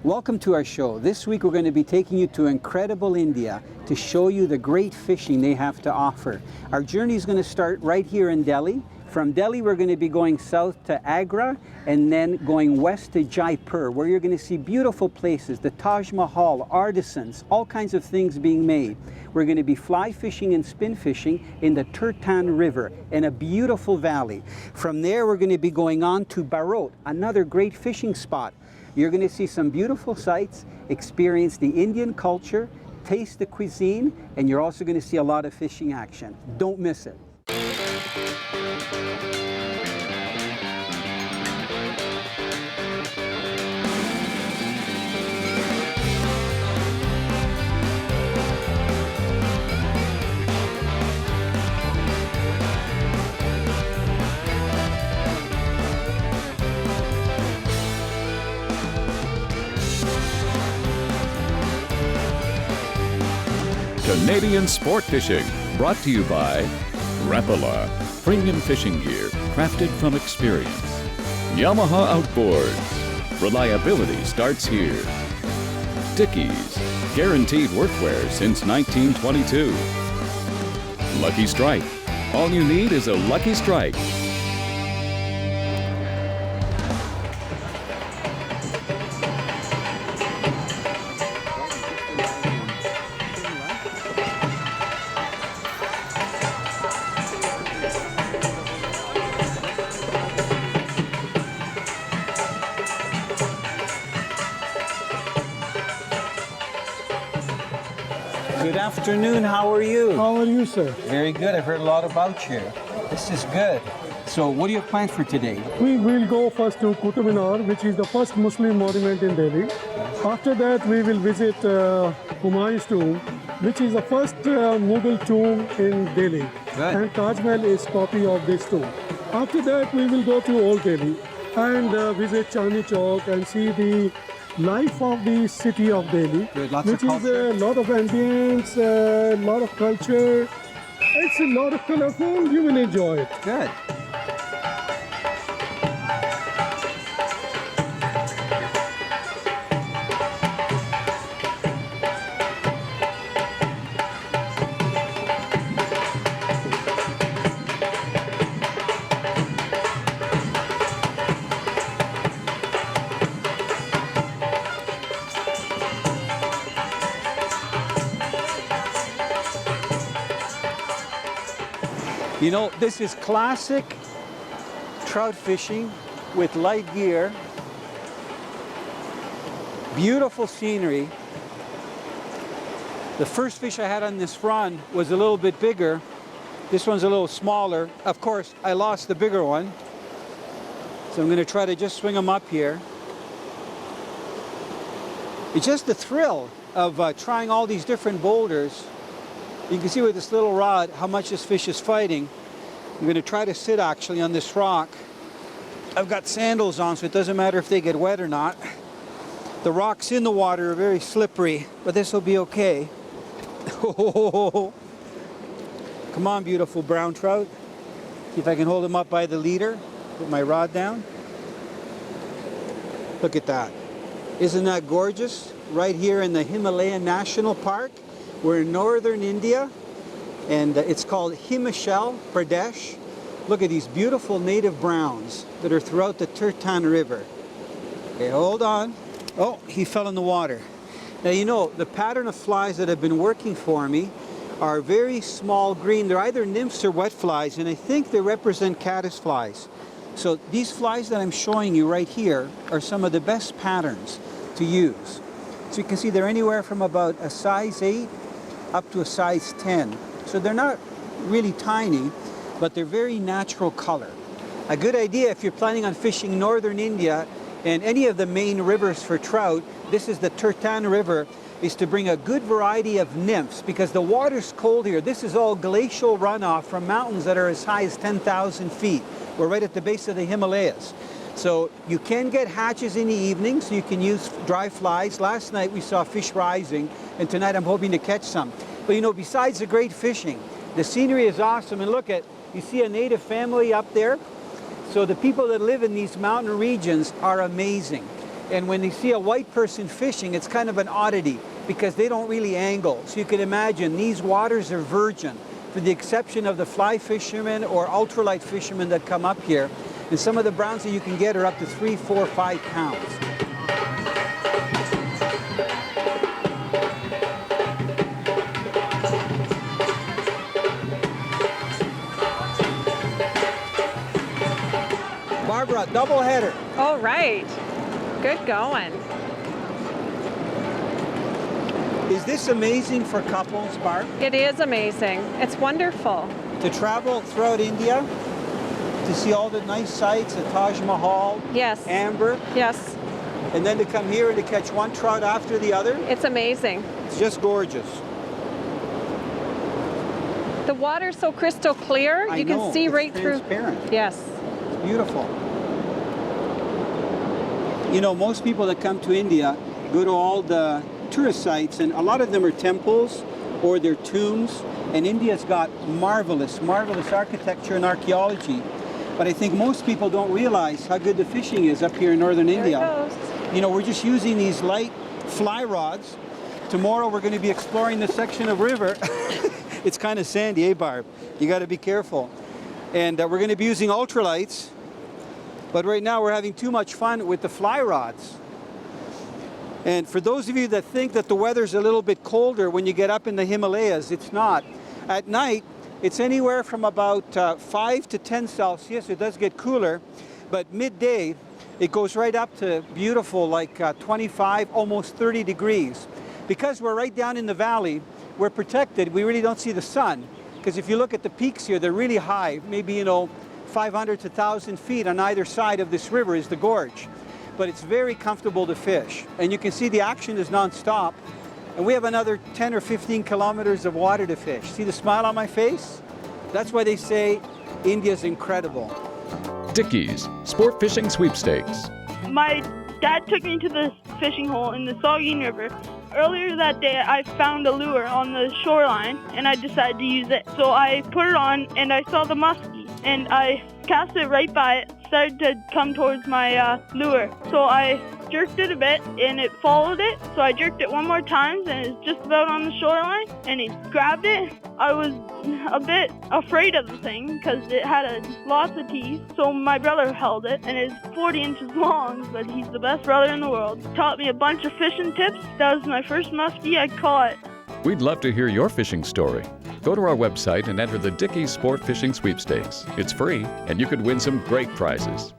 Welcome to our show. This week we're going to be taking you to incredible India to show you the great fishing they have to offer. Our journey is going to start right here in Delhi. From Delhi we're going to be going south to Agra and then going west to Jaipur, where you're going to see beautiful places, the Taj Mahal, artisans, all kinds of things being made. We're going to be fly fishing and spin fishing in the Tirthan River in a beautiful valley. From there we're going to be going on to Barot, another great fishing spot. You're going to see some beautiful sights, experience the Indian culture, taste the cuisine, and you're also going to see a lot of fishing action. Don't miss it. Canadian Sport Fishing, brought to you by Rapala, premium fishing gear crafted from experience. Yamaha Outboards, reliability starts here. Dickies, guaranteed workwear since 1922. Lucky Strike, all you need is a Lucky Strike. Good afternoon, how are you? How are you, sir? Very good, I've heard a lot about you. This is good. So what do you plan for today? We will go first to Qutub Minar, which is the first Muslim monument in Delhi. After that, we will visit Humayun's tomb, which is the first Mughal tomb in Delhi. Good. And Taj Mahal is copy of this tomb. After that, we will go to Old Delhi and visit Chandni Chowk and see the life of the city of Delhi, Good, lots of which is culture. a lot of ambience, a lot of culture. It's a lot of colorful. You will enjoy it. Good. You know, this is classic trout fishing with light gear. Beautiful scenery. The first fish I had on this run was a little bit bigger. This one's a little smaller. Of course, I lost the bigger one. So I'm going to try to just swing them up here. It's just the thrill of trying all these different boulders. You can see with this little rod how much this fish is fighting. I'm going to try to sit actually on this rock. I've got sandals on, so it doesn't matter if they get wet or not. The rocks in the water are very slippery, but this will be okay. Come on, beautiful brown trout. See if I can hold him up by the leader. Put my rod down. Look at that. Isn't that gorgeous? Right here in the Himalayan National Park. We're in northern India, and it's called Himachal Pradesh. Look at these beautiful native browns that are throughout the Tirthan River. Okay, hold on. Oh, he fell in the water. Now, you know, the pattern of flies that have been working for me are very small green. They're either nymphs or wet flies, and I think they represent caddis flies. So these flies that I'm showing you right here are some of the best patterns to use. So you can see they're anywhere from about a size 8 up to a size 10. So they're not really tiny, but they're very natural color. A good idea if you're planning on fishing northern India and any of the main rivers for trout, this is the Tirthan River, is to bring a good variety of nymphs because the water's cold here. This is all glacial runoff from mountains that are as high as 10,000 feet. We're right at the base of the Himalayas. So you can get hatches in the evening, so you can use dry flies. Last night we saw fish rising, and tonight I'm hoping to catch some. But you know, besides the great fishing, the scenery is awesome. And look at, you see a native family up there? So the people that live in these mountain regions are amazing. And when they see a white person fishing, it's kind of an oddity because they don't really angle. So you can imagine these waters are virgin, for the exception of the fly fishermen or ultralight fishermen that come up here. And some of the browns that you can get are up to 3, 4, 5 pounds. Barbara, double header. All right. Good going. Is this amazing for couples, Barb? It is amazing. It's wonderful. To travel throughout India, to see all the nice sights, the Taj Mahal, Yes. Amber, Yes. and then to come here and to catch one trout after the other. It's amazing. It's just gorgeous. The water's so crystal clear. I You know, can see it's right through. transparent. Yes. It's beautiful. You know, most people that come to India go to all the tourist sites, and a lot of them are temples or they're tombs. And India's got marvelous, marvelous architecture and archaeology. But I think most people don't realize how good the fishing is up here in northern India. There it goes. You know, we're just using these light fly rods. Tomorrow we're going to be exploring this section of river. It's kind of sandy, eh, Barb? You got to be careful. And we're going to be using ultralights. But right now we're having too much fun with the fly rods. And for those of you that think that the weather's a little bit colder when you get up in the Himalayas, it's not. At night, it's anywhere from about 5 to 10 Celsius. It does get cooler. But midday, it goes right up to beautiful, like 25, almost 30 degrees. Because we're right down in the valley, we're protected. We really don't see the sun. Because if you look at the peaks here, they're really high. Maybe, 500 to 1,000 feet on either side of this river is the gorge. But it's very comfortable to fish. And you can see the action is non-stop. And we have another 10 or 15 kilometers of water to fish. See the smile on my face? That's why they say India's incredible. Dickie's Sport Fishing Sweepstakes. My dad took me to the fishing hole in the Saugeen River. Earlier that day, I found a lure on the shoreline, and I decided to use it. So I put it on, and I saw the muskie, and I cast it right by it, started to come towards my lure. So I jerked it a bit, and it followed it. So I jerked it one more time, and it's just about on the shoreline, and it grabbed it. I was a bit afraid of the thing because it had lots of teeth. So my brother held it, and it's 40 inches long, but he's the best brother in the world. Taught me a bunch of fishing tips. That was my first muskie I caught. We'd love to hear your fishing story. Go to our website and enter the Dickie's Sport Fishing Sweepstakes. It's free, and you could win some great prizes.